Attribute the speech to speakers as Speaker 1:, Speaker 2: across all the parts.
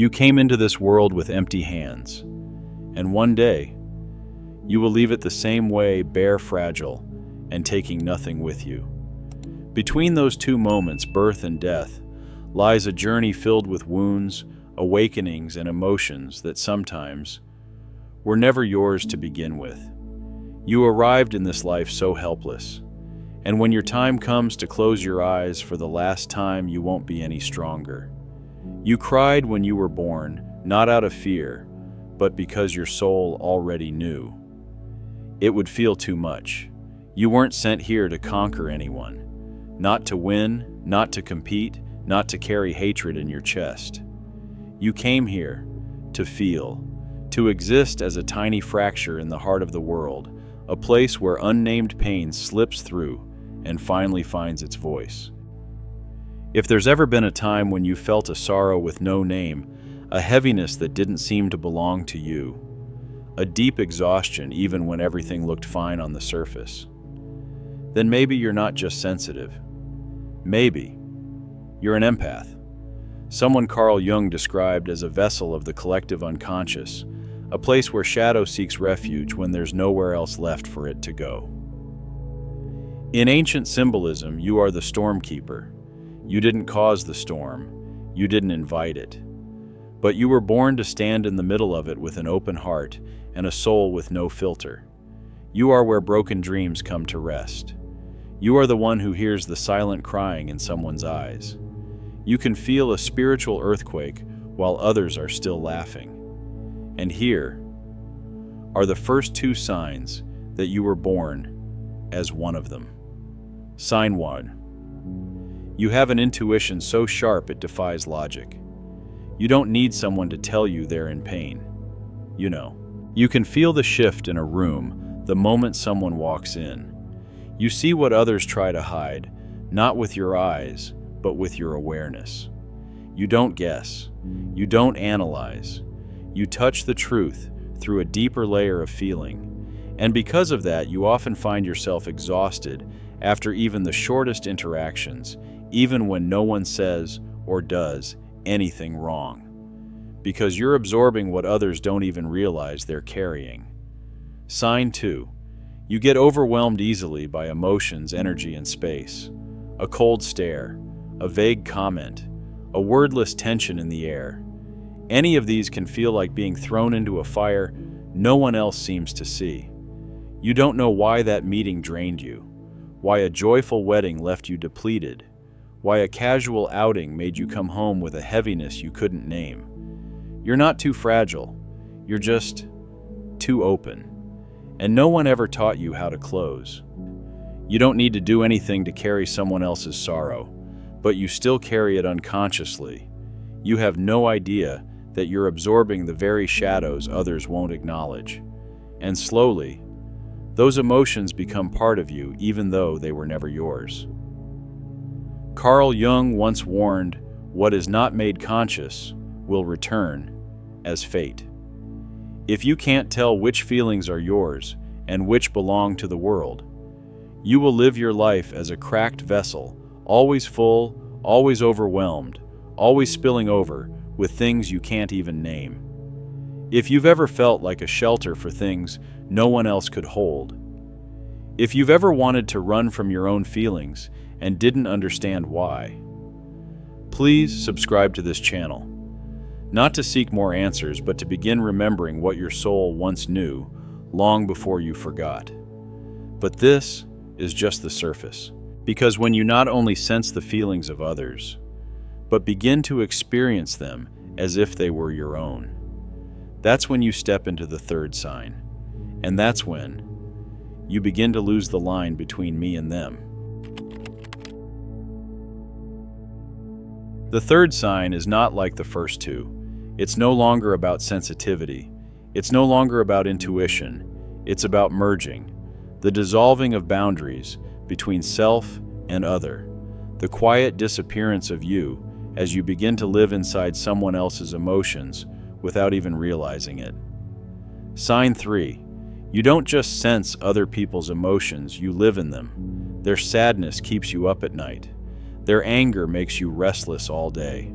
Speaker 1: You came into this world with empty hands, and one day, you will leave it the same way, bare, fragile, and taking nothing with you. Between those two moments, birth and death, lies a journey filled with wounds, awakenings, and emotions that sometimes were never yours to begin with. You arrived in this life so helpless, and when your time comes to close your eyes for the last time, you won't be any stronger. You cried when you were born, not out of fear, but because your soul already knew. It would feel too much. You weren't sent here to conquer anyone, not to win, not to compete, not to carry hatred in your chest. You came here to feel, to exist as a tiny fracture in the heart of the world, a place where unnamed pain slips through and finally finds its voice. If there's ever been a time when you felt a sorrow with no name, a heaviness that didn't seem to belong to you, a deep exhaustion even when everything looked fine on the surface, then maybe you're not just sensitive. Maybe you're an empath, someone Carl Jung described as a vessel of the collective unconscious, a place where shadow seeks refuge when there's nowhere else left for it to go. In ancient symbolism, you are the storm keeper. You didn't cause the storm, you didn't invite it, but you were born to stand in the middle of it with an open heart and a soul with no filter. You are where broken dreams come to rest. You are the one who hears the silent crying in someone's eyes. You can feel a spiritual earthquake while others are still laughing. And here are the first two signs that you were born as one of them. Sign 1. You have an intuition so sharp it defies logic. You don't need someone to tell you they're in pain. You know. You can feel the shift in a room the moment someone walks in. You see what others try to hide, not with your eyes, but with your awareness. You don't guess. You don't analyze. You touch the truth through a deeper layer of feeling. And because of that, you often find yourself exhausted after even the shortest interactions, even when no one says or does anything wrong, because you're absorbing what others don't even realize they're carrying. Sign 2. You get overwhelmed easily by emotions, energy, and space. A cold stare, a vague comment, a wordless tension in the air. Any of these can feel like being thrown into a fire no one else seems to see. You don't know why that meeting drained you, why a joyful wedding left you depleted, why a casual outing made you come home with a heaviness you couldn't name. You're not too fragile, you're just too open. And no one ever taught you how to close. You don't need to do anything to carry someone else's sorrow, but you still carry it unconsciously. You have no idea that you're absorbing the very shadows others won't acknowledge. And slowly, those emotions become part of you even though they were never yours. Carl Jung once warned, "What is not made conscious will return as fate." If you can't tell which feelings are yours and which belong to the world, you will live your life as a cracked vessel, always full, always overwhelmed, always spilling over with things you can't even name. If you've ever felt like a shelter for things no one else could hold, if you've ever wanted to run from your own feelings and didn't understand why, please subscribe to this channel. Not to seek more answers, but to begin remembering what your soul once knew long before you forgot. But this is just the surface, because when you not only sense the feelings of others, but begin to experience them as if they were your own, that's when you step into the third sign, and that's when you begin to lose the line between me and them. The third sign is not like the first two. It's no longer about sensitivity. It's no longer about intuition. It's about merging, the dissolving of boundaries between self and other, the quiet disappearance of you as you begin to live inside someone else's emotions without even realizing it. Sign 3. You don't just sense other people's emotions, you live in them. Their sadness keeps you up at night. Their anger makes you restless all day.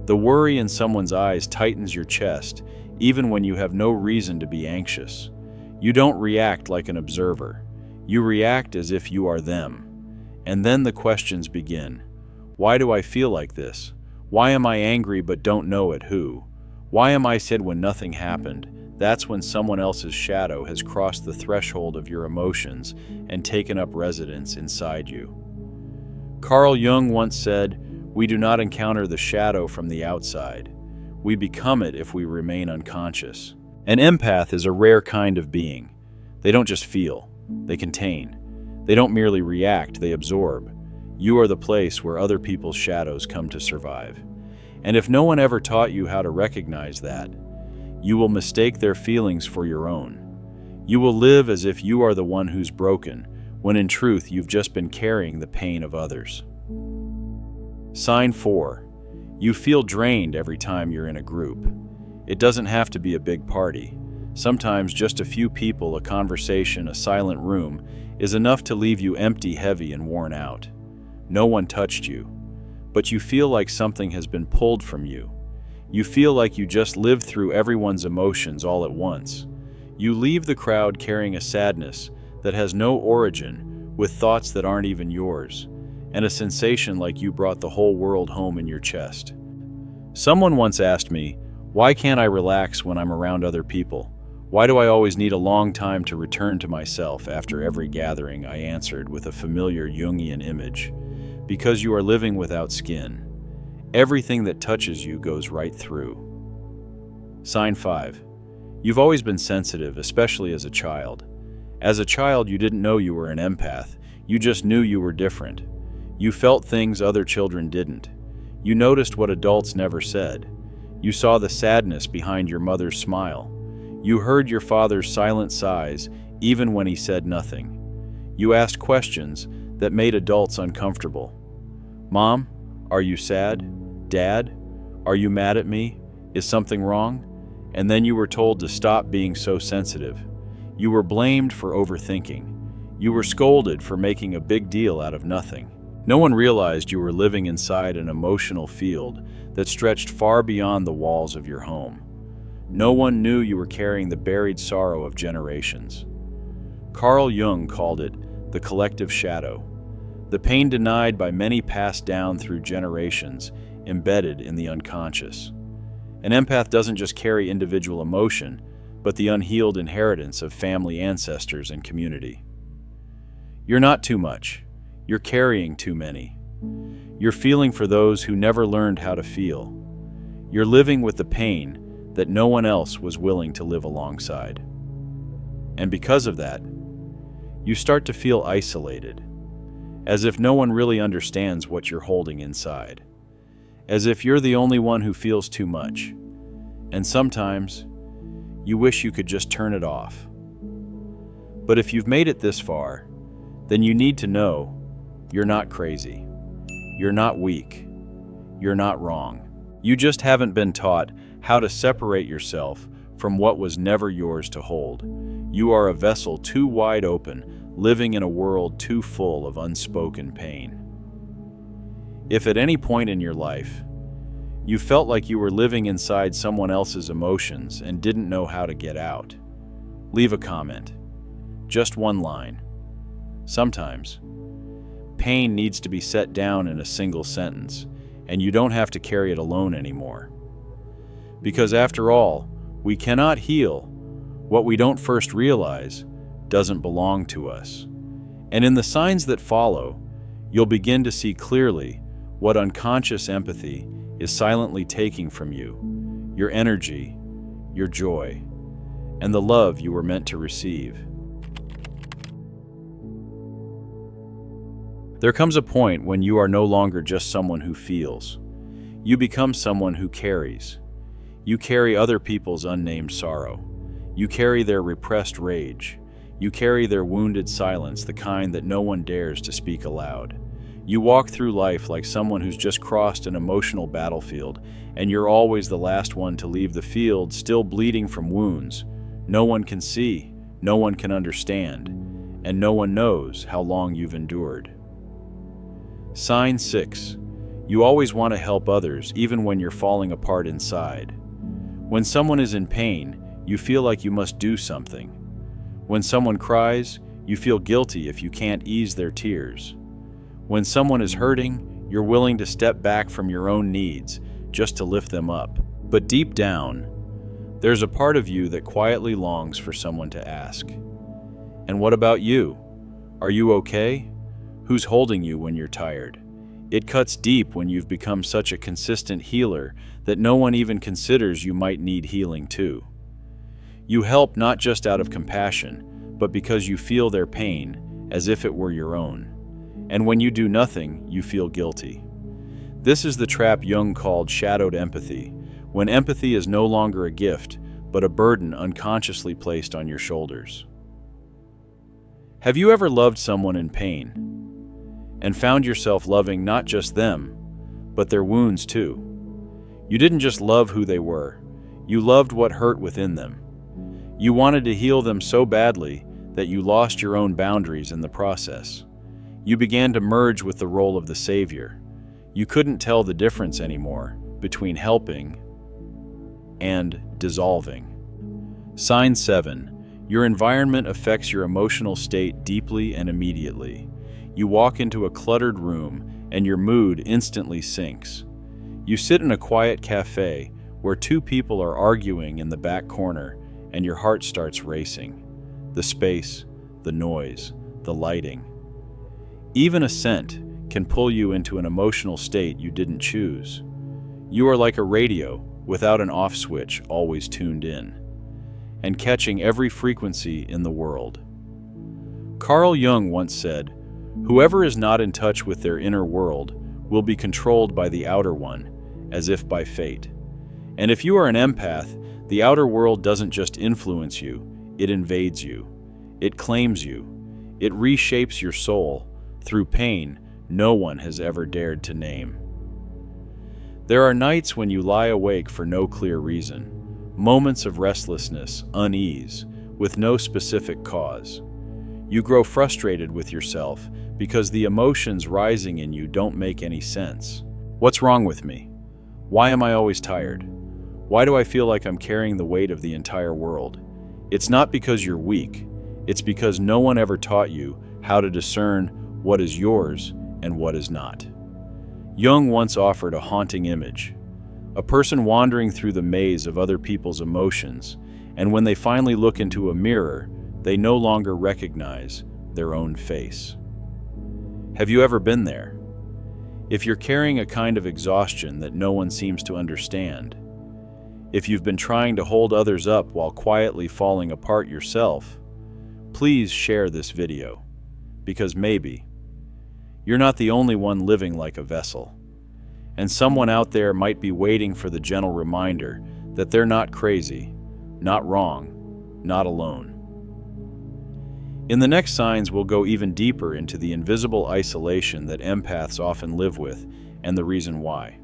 Speaker 1: The worry in someone's eyes tightens your chest, even when you have no reason to be anxious. You don't react like an observer. You react as if you are them. And then the questions begin. Why do I feel like this? Why am I angry but don't know at who? Why am I sad when nothing happened? That's when someone else's shadow has crossed the threshold of your emotions and taken up residence inside you. Carl Jung once said, "We do not encounter the shadow from the outside. We become it if we remain unconscious." An empath is a rare kind of being. They don't just feel, they contain. They don't merely react, they absorb. You are the place where other people's shadows come to survive. And if no one ever taught you how to recognize that, you will mistake their feelings for your own. You will live as if you are the one who's broken, when in truth you've just been carrying the pain of others. Sign 4. You feel drained every time you're in a group. It doesn't have to be a big party. Sometimes just a few people, a conversation, a silent room is enough to leave you empty, heavy, and worn out. No one touched you, but you feel like something has been pulled from you. You feel like you just lived through everyone's emotions all at once. You leave the crowd carrying a sadness that has no origin, with thoughts that aren't even yours, and a sensation like you brought the whole world home in your chest. Someone once asked me, why can't I relax when I'm around other people? Why do I always need a long time to return to myself after every gathering? I answered with a familiar Jungian image. Because you are living without skin. Everything that touches you goes right through. Sign 5. You've always been sensitive, especially as a child. As a child, you didn't know you were an empath. You just knew you were different. You felt things other children didn't. You noticed what adults never said. You saw the sadness behind your mother's smile. You heard your father's silent sighs, even when he said nothing. You asked questions that made adults uncomfortable. Mom, are you sad? Dad, are you mad at me? Is something wrong? And then you were told to stop being so sensitive. You were blamed for overthinking. You were scolded for making a big deal out of nothing. No one realized you were living inside an emotional field that stretched far beyond the walls of your home. No one knew you were carrying the buried sorrow of generations. Carl Jung called it the collective shadow. The pain denied by many passed down through generations, embedded in the unconscious. An empath doesn't just carry individual emotion, but the unhealed inheritance of family ancestors and community. You're not too much. You're carrying too many. You're feeling for those who never learned how to feel. You're living with the pain that no one else was willing to live alongside. And because of that, you start to feel isolated. As if no one really understands what you're holding inside. As if you're the only one who feels too much. And sometimes, you wish you could just turn it off. But if you've made it this far, then you need to know you're not crazy. You're not weak. You're not wrong. You just haven't been taught how to separate yourself from what was never yours to hold. You are a vessel too wide open, living in a world too full of unspoken pain. If at any point in your life, you felt like you were living inside someone else's emotions and didn't know how to get out, leave a comment. Just one line. Sometimes, pain needs to be set down in a single sentence, and you don't have to carry it alone anymore. Because after all, we cannot heal what we don't first realize doesn't belong to us. And in the signs that follow, you'll begin to see clearly what unconscious empathy is silently taking from you, your energy, your joy, and the love you were meant to receive. There comes a point when you are no longer just someone who feels. You become someone who carries. You carry other people's unnamed sorrow. You carry their repressed rage. You carry their wounded silence, the kind that no one dares to speak aloud. You walk through life like someone who's just crossed an emotional battlefield, and you're always the last one to leave the field, still bleeding from wounds. No one can see, no one can understand, and no one knows how long you've endured. Sign 6. You always want to help others, even when you're falling apart inside. When someone is in pain, you feel like you must do something. When someone cries, you feel guilty if you can't ease their tears. When someone is hurting, you're willing to step back from your own needs just to lift them up. But deep down, there's a part of you that quietly longs for someone to ask, "And what about you? Are you okay?" Who's holding you when you're tired? It cuts deep when you've become such a consistent healer that no one even considers you might need healing too. You help not just out of compassion, but because you feel their pain as if it were your own. And when you do nothing, you feel guilty. This is the trap Jung called shadowed empathy, when empathy is no longer a gift, but a burden unconsciously placed on your shoulders. Have you ever loved someone in pain and found yourself loving not just them, but their wounds too? You didn't just love who they were, you loved what hurt within them. You wanted to heal them so badly that you lost your own boundaries in the process. You began to merge with the role of the savior. You couldn't tell the difference anymore between helping and dissolving. Sign 7. Your environment affects your emotional state deeply and immediately. You walk into a cluttered room and your mood instantly sinks. You sit in a quiet cafe where two people are arguing in the back corner and your heart starts racing. The space, the noise, the lighting. Even a scent can pull you into an emotional state you didn't choose. You are like a radio without an off switch, always tuned in, and catching every frequency in the world. Carl Jung once said, "Whoever is not in touch with their inner world will be controlled by the outer one, as if by fate." And if you are an empath, the outer world doesn't just influence you, it invades you. It claims you. It reshapes your soul through pain no one has ever dared to name. There are nights when you lie awake for no clear reason, moments of restlessness, unease, with no specific cause. You grow frustrated with yourself because the emotions rising in you don't make any sense. What's wrong with me? Why am I always tired? Why do I feel like I'm carrying the weight of the entire world? It's not because you're weak. It's because no one ever taught you how to discern what is yours and what is not. Jung once offered a haunting image, a person wandering through the maze of other people's emotions, and when they finally look into a mirror, they no longer recognize their own face. Have you ever been there? If you're carrying a kind of exhaustion that no one seems to understand, if you've been trying to hold others up while quietly falling apart yourself, please share this video, because maybe you're not the only one living like a vessel, and someone out there might be waiting for the gentle reminder that they're not crazy, not wrong, not alone. In the next signs, we'll go even deeper into the invisible isolation that empaths often live with and the reason why.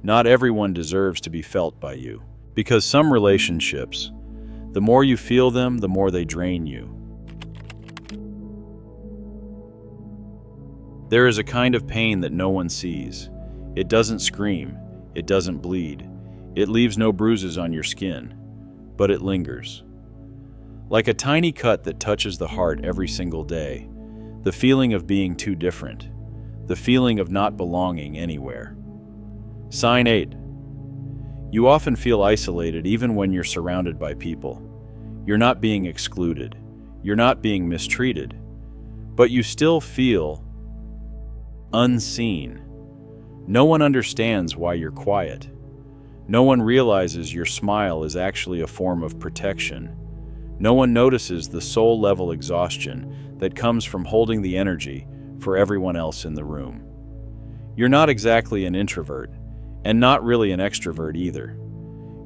Speaker 1: Not everyone deserves to be felt by you, because some relationships, the more you feel them, the more they drain you. There is a kind of pain that no one sees. It doesn't scream, it doesn't bleed, it leaves no bruises on your skin, but it lingers. Like a tiny cut that touches the heart every single day, the feeling of being too different, the feeling of not belonging anywhere. Sign 8. You often feel isolated even when you're surrounded by people. You're not being excluded, you're not being mistreated, but you still feel unseen. No one understands why you're quiet. No one realizes your smile is actually a form of protection. No one notices the soul-level exhaustion that comes from holding the energy for everyone else in the room. You're not exactly an introvert, and not really an extrovert either.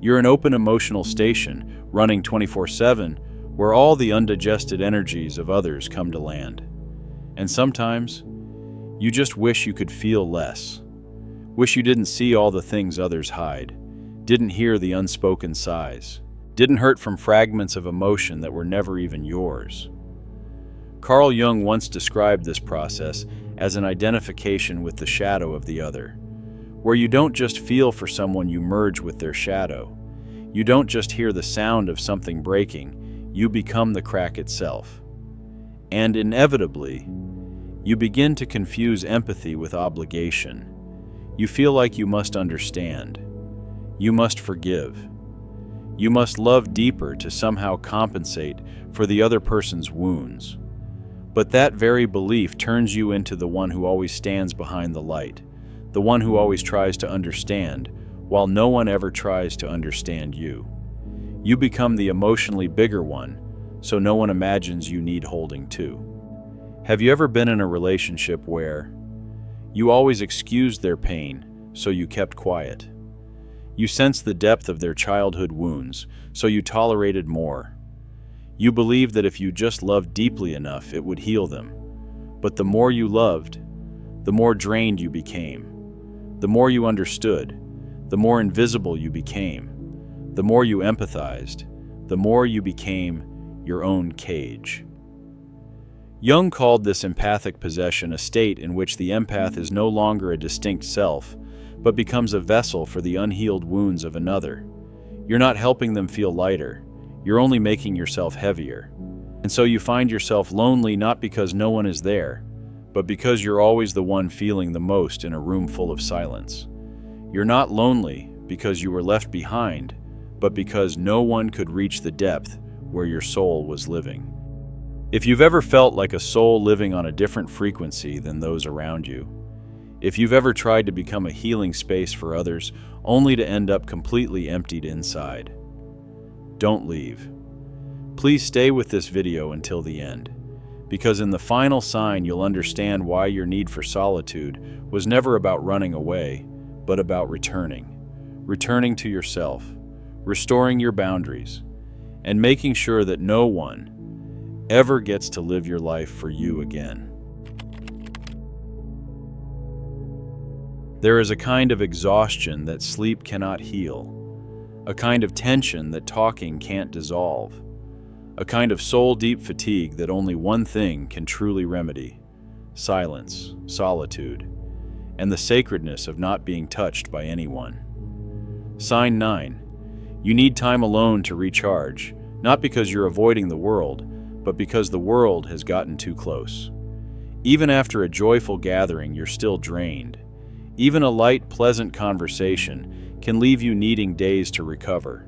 Speaker 1: You're an open emotional station running 24/7 where all the undigested energies of others come to land. And sometimes, you just wish you could feel less. Wish you didn't see all the things others hide, didn't hear the unspoken sighs, didn't hurt from fragments of emotion that were never even yours. Carl Jung once described this process as an identification with the shadow of the other, where you don't just feel for someone, you merge with their shadow. You don't just hear the sound of something breaking, you become the crack itself. And inevitably, you begin to confuse empathy with obligation. You feel like you must understand. You must forgive. You must love deeper to somehow compensate for the other person's wounds. But that very belief turns you into the one who always stands behind the light, the one who always tries to understand, while no one ever tries to understand you. You become the emotionally bigger one, so no one imagines you need holding too. Have you ever been in a relationship where you always excused their pain, so you kept quiet? You sensed the depth of their childhood wounds, so you tolerated more. You believed that if you just loved deeply enough, it would heal them. But the more you loved, the more drained you became. The more you understood, the more invisible you became. The more you empathized, the more you became your own cage. Jung called this empathic possession a state in which the empath is no longer a distinct self, but becomes a vessel for the unhealed wounds of another. You're not helping them feel lighter, you're only making yourself heavier. And so you find yourself lonely not because no one is there, but because you're always the one feeling the most in a room full of silence. You're not lonely because you were left behind, but because no one could reach the depth where your soul was living. If you've ever felt like a soul living on a different frequency than those around you, if you've ever tried to become a healing space for others only to end up completely emptied inside, don't leave. Please stay with this video until the end, because in the final sign you'll understand why your need for solitude was never about running away, but about returning to yourself, restoring your boundaries, and making sure that no one ever gets to live your life for you again. There is a kind of exhaustion that sleep cannot heal, a kind of tension that talking can't dissolve, a kind of soul-deep fatigue that only one thing can truly remedy: silence, solitude, and the sacredness of not being touched by anyone. Sign 9. You need time alone to recharge, not because you're avoiding the world, but because the world has gotten too close. Even after a joyful gathering, you're still drained. Even a light, pleasant conversation can leave you needing days to recover.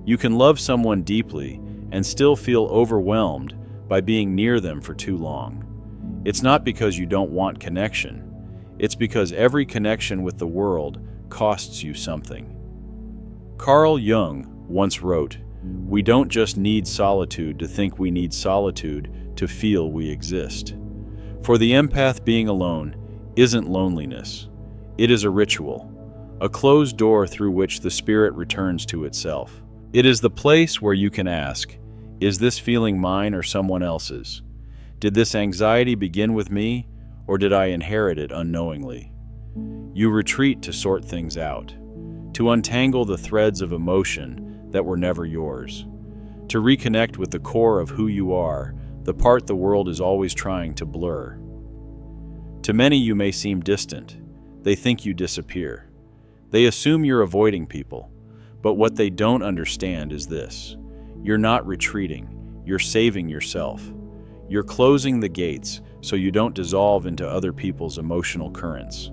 Speaker 1: You can love someone deeply and still feel overwhelmed by being near them for too long. It's not because you don't want connection. It's because every connection with the world costs you something. Carl Jung once wrote, "We don't just need solitude to think we need solitude to feel we exist." For the empath, being alone isn't loneliness. It is a ritual, a closed door through which the spirit returns to itself. It is the place where you can ask, is this feeling mine or someone else's? Did this anxiety begin with me, or did I inherit it unknowingly? You retreat to sort things out, to untangle the threads of emotion that were never yours, to reconnect with the core of who you are, the part the world is always trying to blur. To many, you may seem distant. They think you disappear. They assume you're avoiding people. But what they don't understand is this: you're not retreating, you're saving yourself. You're closing the gates so you don't dissolve into other people's emotional currents.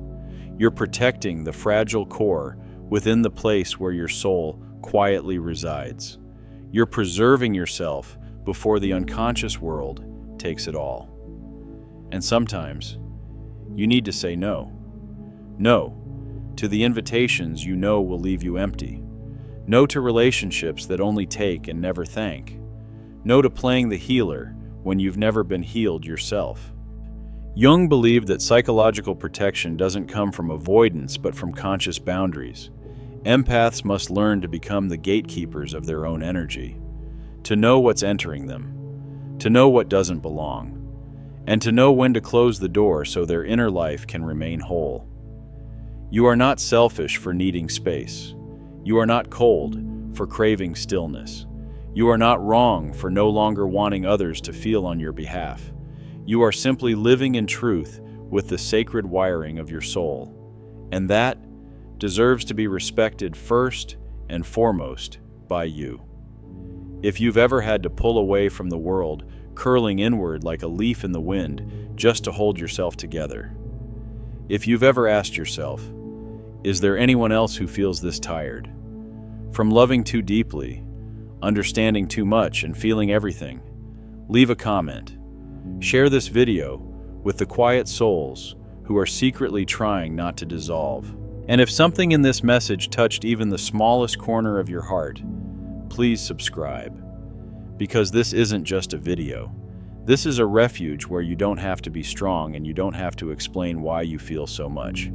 Speaker 1: You're protecting the fragile core within the place where your soul quietly resides. You're preserving yourself before the unconscious world takes it all. And sometimes, you need to say no. No to the invitations you know will leave you empty. No to relationships that only take and never thank. No to playing the healer when you've never been healed yourself. Jung believed that psychological protection doesn't come from avoidance but from conscious boundaries. Empaths must learn to become the gatekeepers of their own energy, to know what's entering them, to know what doesn't belong, and to know when to close the door so their inner life can remain whole. You are not selfish for needing space. You are not cold for craving stillness. You are not wrong for no longer wanting others to feel on your behalf. You are simply living in truth with the sacred wiring of your soul, and that deserves to be respected first and foremost by you. If you've ever had to pull away from the world, curling inward like a leaf in the wind just to hold yourself together. If you've ever asked yourself, is there anyone else who feels this tired? From loving too deeply, understanding too much, and feeling everything, leave a comment. Share this video with the quiet souls who are secretly trying not to dissolve. And if something in this message touched even the smallest corner of your heart, please subscribe. Because this isn't just a video. This is a refuge where you don't have to be strong and you don't have to explain why you feel so much.